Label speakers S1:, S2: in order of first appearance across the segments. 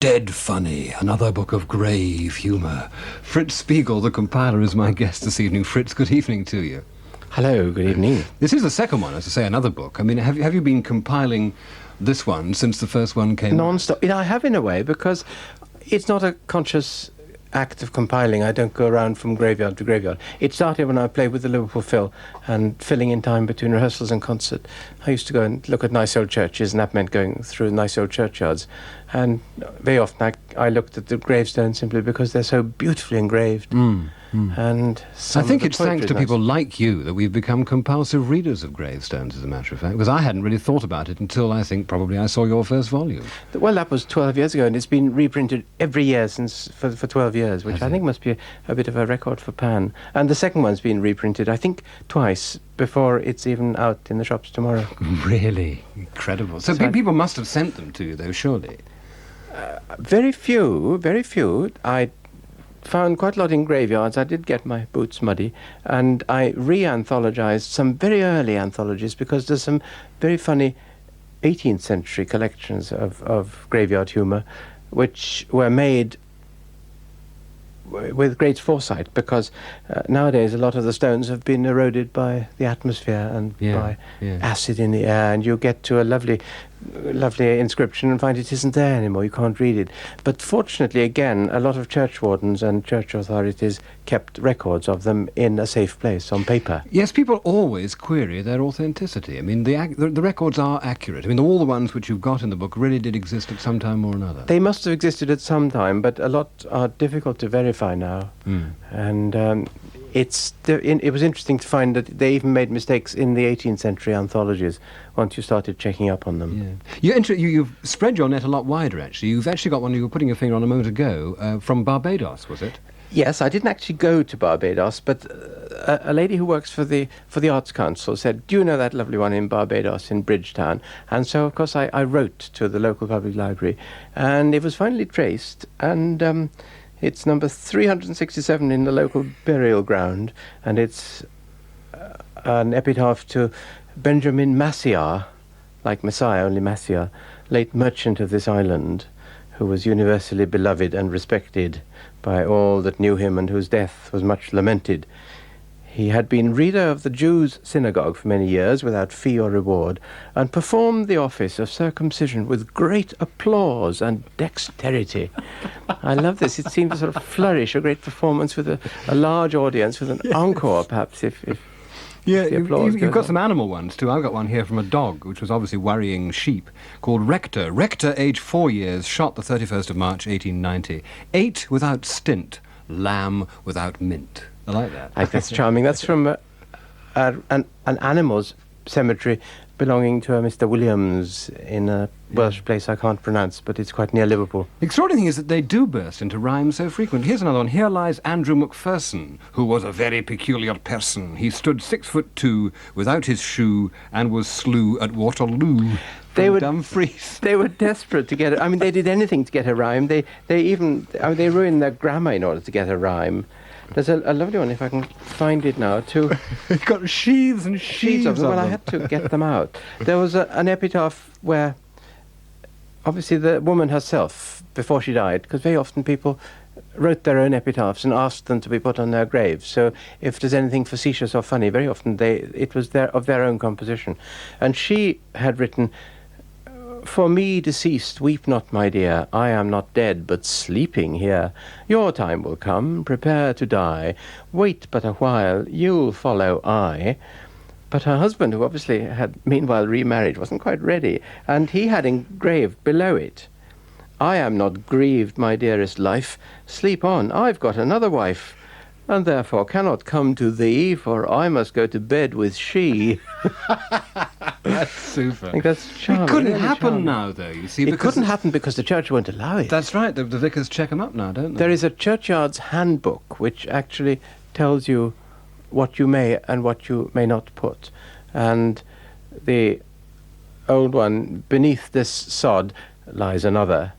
S1: Dead Funny, another book of grave humour. Fritz Spiegl, the compiler, is my guest this evening. Fritz, good evening to you.
S2: Hello, good evening.
S1: This is the second one, as I say, another book. I mean, have you been compiling this one since the first one came out?
S2: Non-stop. I have in a way, because it's not a conscious act of compiling. I don't go around from graveyard to graveyard. It started when I played with the Liverpool Phil and filling in time between rehearsals and concert. I used to go and look at nice old churches, and that meant going through nice old churchyards. And very often I looked at the gravestones simply because they're so beautifully engraved. And
S1: I think it's thanks to people like you that we've become compulsive readers of gravestones, as a matter of fact, because I hadn't really thought about it until I think probably I saw your first volume.
S2: Well, that was 12 years ago, and it's been reprinted every year since for 12 years, which I think must be a bit of a record for Pan. And the second one's been reprinted, I think, twice before it's even out in the shops tomorrow.
S1: Really? Incredible. So people must have sent them to you, though, surely?
S2: Very few. I found quite a lot in graveyards. I did get my boots muddy, and I re-anthologized some very early anthologies, because there's some very funny 18th century collections of graveyard humour which were made with great foresight, because nowadays a lot of the stones have been eroded by the atmosphere and by acid in the air, and you get to a lovely inscription and find it isn't there anymore. You can't read it. But fortunately, again, a lot of church wardens and church authorities kept records of them in a safe place on paper.
S1: Yes, people always query their authenticity. I mean, the records are accurate. I mean, all the ones which you've got in the book really did exist at some time or another.
S2: They must have existed at some time, but a lot are difficult to verify now. And it was interesting to find that they even made mistakes in the 18th century anthologies once you started checking up on them.
S1: Yeah. You've spread your net a lot wider, actually. You've actually got one you were putting your finger on a moment ago, from Barbados, was it?
S2: Yes, I didn't actually go to Barbados, but a lady who works for the Arts Council said, "Do you know that lovely one in Barbados, in Bridgetown?" And so, of course, I wrote to the local public library, and it was finally traced, and it's number 367 in the local burial ground, and it's an epitaph to Benjamin Maciar, like Messiah, only Maciar, late merchant of this island, who was universally beloved and respected by all that knew him, and whose death was much lamented. He had been reader of the Jews' synagogue for many years without fee or reward, and performed the office of circumcision with great applause and dexterity. I love this. It seemed to sort of flourish, a great performance with a large audience, with an encore, perhaps, if
S1: you've got some animal ones too. I've got one here from a dog, which was obviously worrying sheep, called Rector. Rector, age 4 years, shot the 31st of March, 1890. Ate without stint, lamb without mint. I like that.
S2: I think that's charming. That's from an animals cemetery belonging to a Mr. Williams in a Welsh place I can't pronounce, but it's quite near Liverpool.
S1: The extraordinary thing is that they do burst into rhyme so frequently. Here's another one. Here lies Andrew Macpherson, who was a very peculiar person. He stood 6'2", without his shoe, and was slew at Waterloo. Dumfries.
S2: They were desperate to get it. I mean, they did anything to get a rhyme. They ruined their grammar in order to get a rhyme. There's a lovely one, if I can find it now, too.
S1: It's got sheaves and sheaves of them.
S2: Well, I had to get them out. There was an epitaph where, obviously, the woman herself, before she died, because very often people wrote their own epitaphs and asked them to be put on their graves. So if there's anything facetious or funny, very often it was of their own composition. And she had written, "For me deceased, weep not, my dear. I am not dead, but sleeping here. Your time will come, prepare to die. Wait but a while, you'll follow I." But her husband, who obviously had meanwhile remarried, wasn't quite ready, and he had engraved below it, "I am not grieved, my dearest life. Sleep on, I've got another wife, and therefore cannot come to thee, for I must go to bed with she."
S1: That's super.
S2: I think that's charming.
S1: It couldn't
S2: really
S1: happen
S2: charming.
S1: now, though, you see.
S2: It couldn't happen because the church won't allow it.
S1: That's right. The vicars check them up now, don't they?
S2: There is a churchyard's handbook which actually tells you what you may and what you may not put. And the old one, "Beneath this sod lies another,"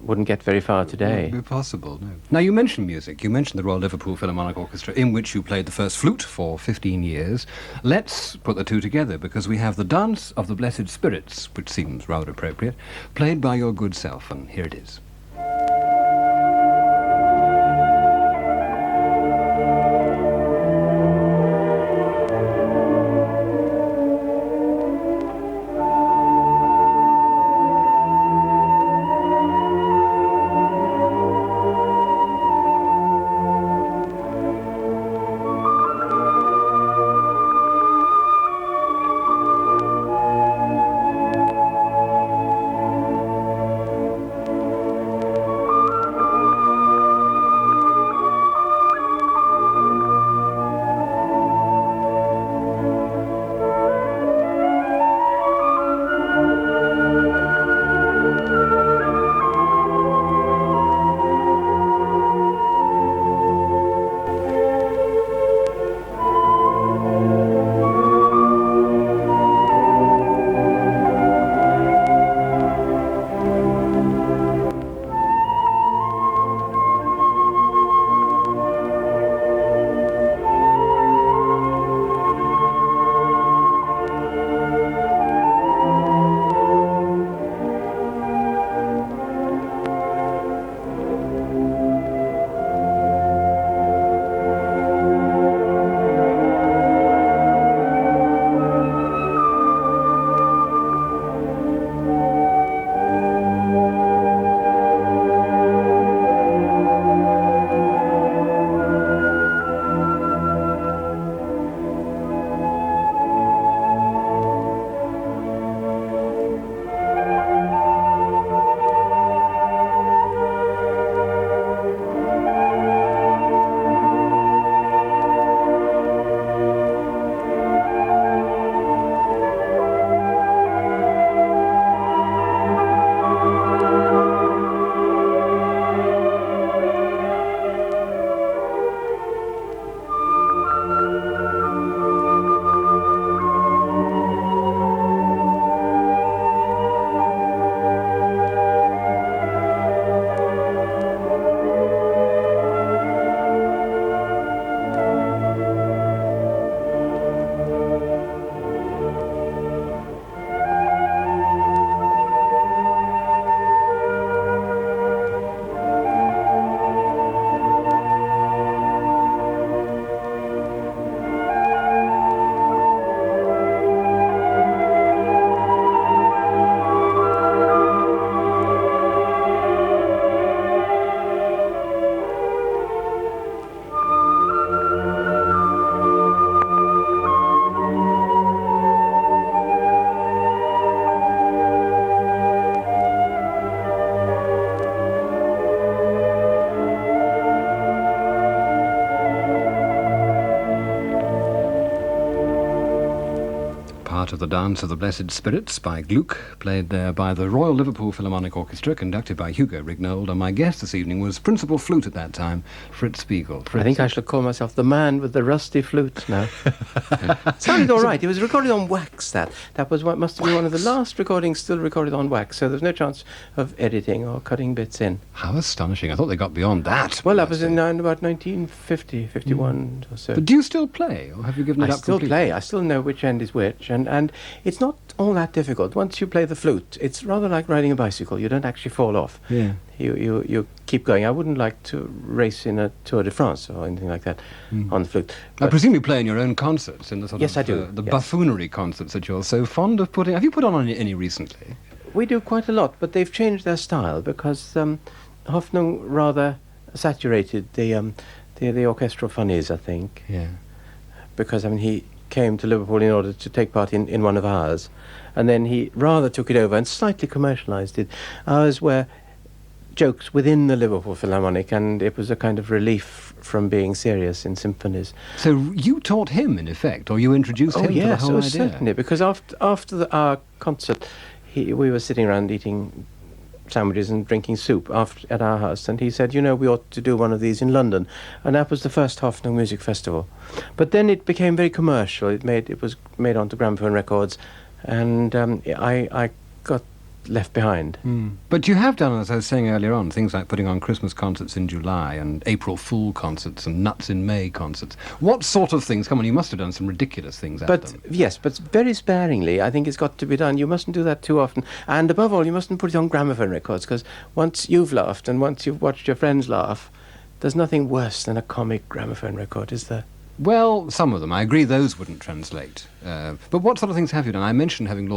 S2: wouldn't get very far today.
S1: It wouldn't be possible, no. Now, you mentioned music. You mentioned the Royal Liverpool Philharmonic Orchestra, in which you played the first flute for 15 years. Let's put the two together, because we have the Dance of the Blessed Spirits, which seems rather appropriate, played by your good self, and here it is. Part of the Dance of the Blessed Spirits by Gluck, played there by the Royal Liverpool Philharmonic Orchestra, conducted by Hugo Rignold, and my guest this evening was principal flute at that time, Fritz Spiegl.
S2: I think I shall call myself the man with the rusty flute now. Sounded all right. It was recorded on wax, that was what must have been one of the last recordings still recorded on wax, so there's no chance of editing or cutting bits in.
S1: How astonishing. I thought they got beyond that.
S2: Well, that was in about 1950, 51 or so.
S1: But do you still play, or have you given it up completely?
S2: I still play. I still know which end is which, and it's not all that difficult. Once you play the flute, it's rather like riding a bicycle. You don't actually fall off.
S1: Yeah.
S2: You keep going. I wouldn't like to race in a Tour de France or anything like that on the flute.
S1: I presume you play in your own concerts, in the sort
S2: yes,
S1: of
S2: I do.
S1: The buffoonery concerts that you're so fond of putting. Have you put on any recently?
S2: We do quite a lot, but they've changed their style because Hoffnung rather saturated the orchestral funnies, I think.
S1: Yeah.
S2: Because he came to Liverpool in order to take part in one of ours, and then he rather took it over and slightly commercialised it. Ours were jokes within the Liverpool Philharmonic, and it was a kind of relief from being serious in symphonies.
S1: So you taught him, in effect, or you introduced him to the whole idea?
S2: Certainly, because after our concert, we were sitting around eating sandwiches and drinking soup at our house, and he said, we ought to do one of these in London, and that was the first Hoffnung Music Festival. But then it became very commercial. It was made onto gramophone records, and I got left behind.
S1: But you have done, as I was saying earlier on, things like putting on Christmas concerts in July and April Fool concerts and Nuts in May concerts. What sort of things? Come on, you must have done some ridiculous things at them.
S2: Yes, but very sparingly. I think it's got to be done. You mustn't do that too often. And above all, you mustn't put it on gramophone records, because once you've laughed and once you've watched your friends laugh, there's nothing worse than a comic gramophone record, is there?
S1: Well, some of them. I agree those wouldn't translate. But what sort of things have you done? I mentioned having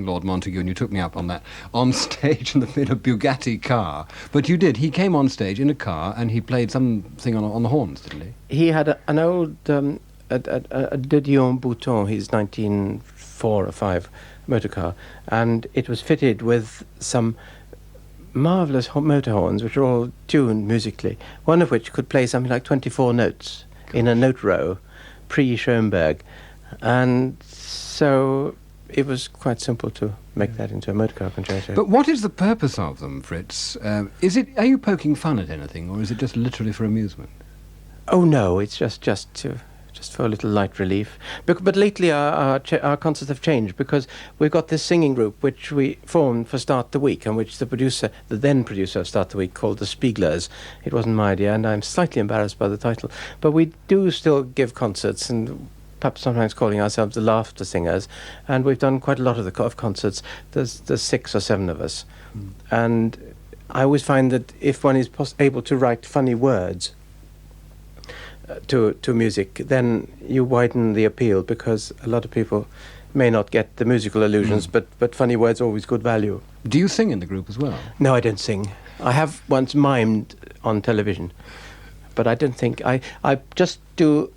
S1: Lord Montague, and you took me up on that, on stage in a Bugatti car. But you did. He came on stage in a car, and he played something on the horns, didn't he?
S2: He had an old a De Dion Bouton, his 1904 or 5 motor car, and it was fitted with some marvellous motor horns, which are all tuned musically, one of which could play something like 24 notes in a note row, pre-Schoenberg, and so it was quite simple to make that into a motor car concerto.
S1: But what is the purpose of them, Fritz? Are you poking fun at anything, or is it just literally for amusement?
S2: Oh no, it's just for a little light relief. But lately our concerts have changed, because we've got this singing group which we formed for Start the Week, and which the then producer of Start the Week, called the Spieglers. It wasn't my idea, and I'm slightly embarrassed by the title. But we do still give concerts, and perhaps sometimes calling ourselves the Laughter Singers, and we've done quite a lot of concerts. There's 6 or 7 of us. And I always find that if one is able to write funny words to music, then you widen the appeal, because a lot of people may not get the musical allusions, but funny words are always good value.
S1: Do you sing in the group as well?
S2: No, I don't sing. I have once mimed on television, but I don't think... I just do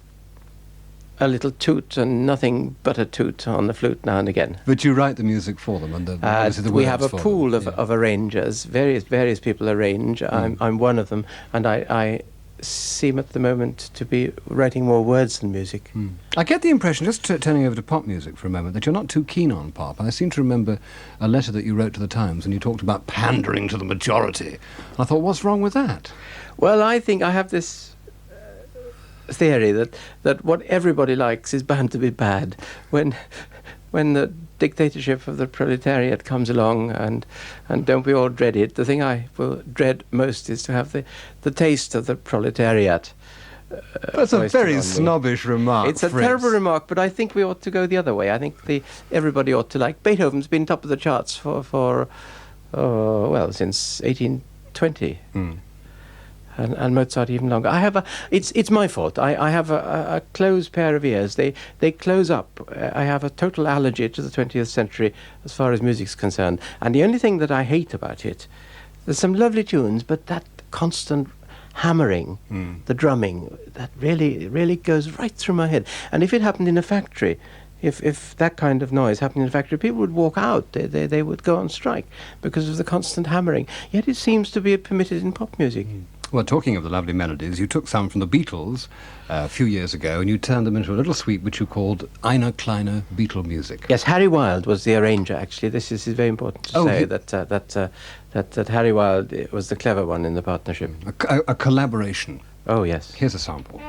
S2: a little toot and nothing but a toot on the flute now and again.
S1: But you write the music for them, and the
S2: we have a
S1: words
S2: pool
S1: them.
S2: of arrangers. Various people arrange. I'm one of them, and I seem at the moment to be writing more words than music.
S1: I get the impression, just turning over to pop music for a moment, that you're not too keen on pop. I seem to remember a letter that you wrote to the Times, and you talked about pandering to the majority. And I thought, what's wrong with that?
S2: Well, I think I have this theory that what everybody likes is bound to be bad. When the dictatorship of the proletariat comes along, and don't we all dread it? The thing I will dread most is to have the taste of the proletariat.
S1: That's a very snobbish remark,
S2: It's a
S1: Fritz.
S2: terrible remark, but I think we ought to go the other way. I think everybody ought to like... Beethoven's been top of the charts for since 1820. And Mozart even longer. It's my fault. I have a closed pair of ears. They close up. I have a total allergy to the 20th century as far as music's concerned. And the only thing that I hate about it, there's some lovely tunes, but that constant hammering, the drumming, that really goes right through my head. And if it happened in a factory, if that kind of noise happened in a factory, people would walk out. They would go on strike because of the constant hammering. Yet it seems to be permitted in pop music.
S1: Well, talking of the lovely melodies, you took some from the Beatles a few years ago, and you turned them into a little suite which you called Eine kleine Beatle music.
S2: Yes, Harry Wilde was the arranger, actually. This is very important to say that Harry Wilde was the clever one in the partnership.
S1: A collaboration.
S2: Oh, yes.
S1: Here's a sample.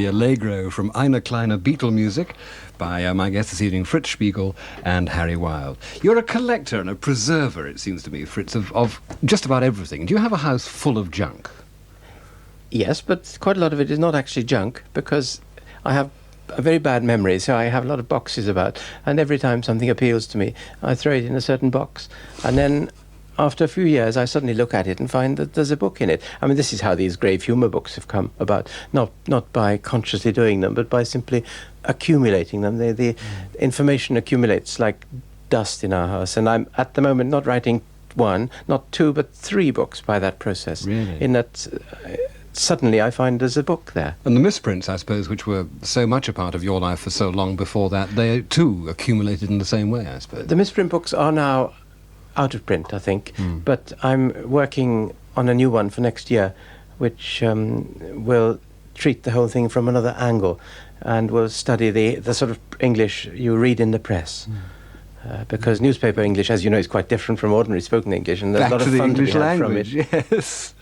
S1: the Allegro from Eine Kleine Beatle music by my guest this evening, Fritz Spiegl and Harry Wilde. You're a collector and a preserver, it seems to me, Fritz, of just about everything. Do you have a house full of junk?
S2: Yes, but quite a lot of it is not actually junk, because I have a very bad memory, so I have a lot of boxes about, and every time something appeals to me, I throw it in a certain box, and then after a few years I suddenly look at it and find that there's a book in it. I mean, this is how these grave humour books have come about, not by consciously doing them, but by simply accumulating them. The information accumulates like dust in our house, and I'm at the moment not writing one, not two, but 3 books by that process.
S1: Really?
S2: In that suddenly I find there's a book there.
S1: And the misprints, I suppose, which were so much a part of your life for so long before that, they too accumulated in the same way, I suppose.
S2: The misprint books are now out of print, I think, but I'm working on a new one for next year, which will treat the whole thing from another angle and will study the sort of English you read in the press. Because newspaper English, as you know, is quite different from ordinary spoken English, and there's a lot of fun to be had from it.
S1: Yes.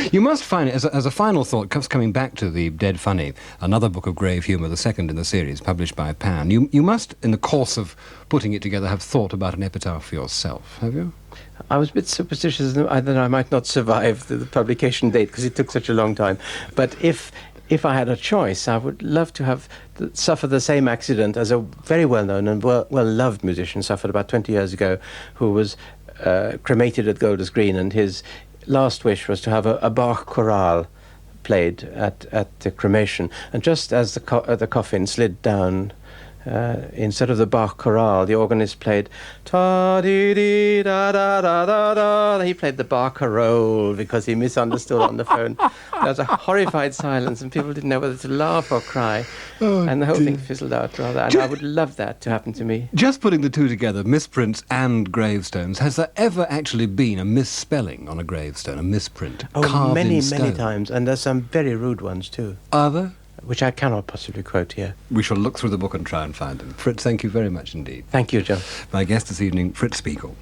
S1: You must find it, as a final thought, coming back to The Dead Funny, another book of grave humour, the second in the series, published by Pan, you must, in the course of putting it together, have thought about an epitaph for yourself, have you?
S2: I was a bit superstitious that I might not survive the publication date, because it took such a long time. But if I had a choice, I would love to have suffered the same accident as a very well-known and well-loved musician suffered about 20 years ago, who was cremated at Golders Green, and his last wish was to have a Bach chorale played at the cremation. And just as the coffin slid down, instead of the Bach chorale, the organist played ta-dee-dee-da-da-da-da-da. He played the Bach carol because he misunderstood on the phone. There was a horrified silence, and people didn't know whether to laugh or cry. And the whole thing fizzled out rather. And I would love that to happen to me.
S1: Just putting the two together, misprints and gravestones, has there ever actually been a misspelling on a gravestone, a misprint?
S2: Oh, many times, and there's some very rude ones too.
S1: Are there?
S2: Which I cannot possibly quote here.
S1: We shall look through the book and try and find them. Fritz, thank you very much indeed.
S2: Thank you, John.
S1: My guest this evening, Fritz Spiegl.